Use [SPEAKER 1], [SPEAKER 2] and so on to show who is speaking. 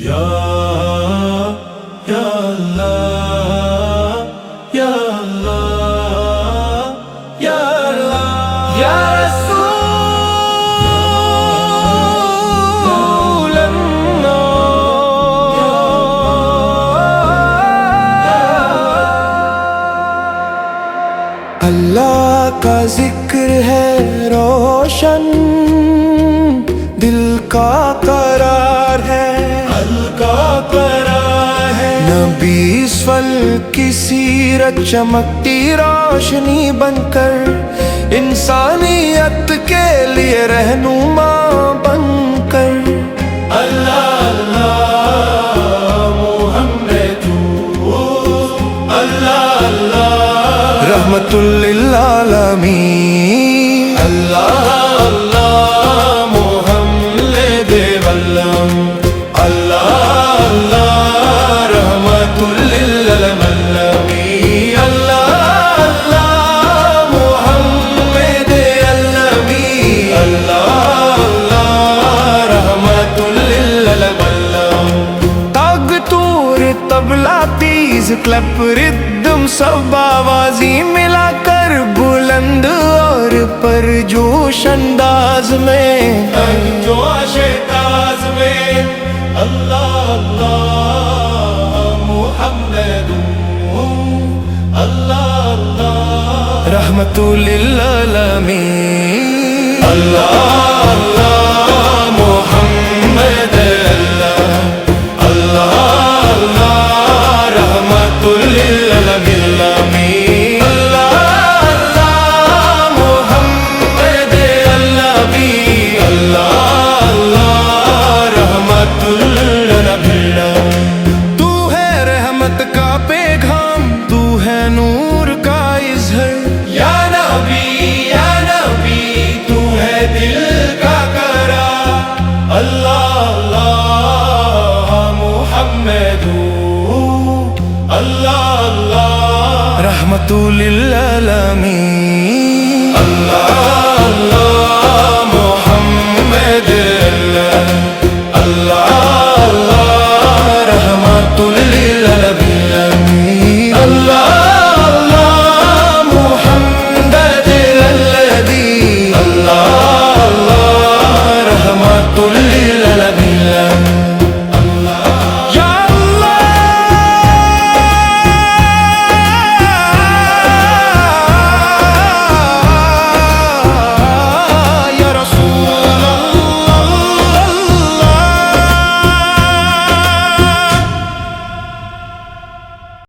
[SPEAKER 1] یا اللہ یا اللہ یا اللہ یا رسول اللہ اللہ کا ذکر ہے روشن دل کا قرار ہے نبی اسفل کی سیرت چمکتی روشنی بن کر انسانیت کے لیے رہنما بن کر اللہ اللہ محمد اللہ اللہ رحمت للعالمین اللہ اللہ محمد ولم اللہ اللہ رحمت للعالمین اللہ اللہ محمد النبی اللہ اللہ رحمت للعالمین تاگ تور طبلہ تیز کلپ ردم سب آوازی ملا کر بلند اور پرجوش انداز میں جوش انداز میں اللہ اللہ محمد اللہ اللہ رحمت للعالمین اللہ اللہ محمد اللہ اللہ اللہ رحمت للعالمین اللہ اللہ محمد النبی اللہ اللہ رحمت تو ہے رحمت کا پیغام تو ہے نور کا اظہار یا نبی تو ہے دل کا قرار اللہ اللہ محمد اللہ اللہ رحمت للعالمین اللہ اللہ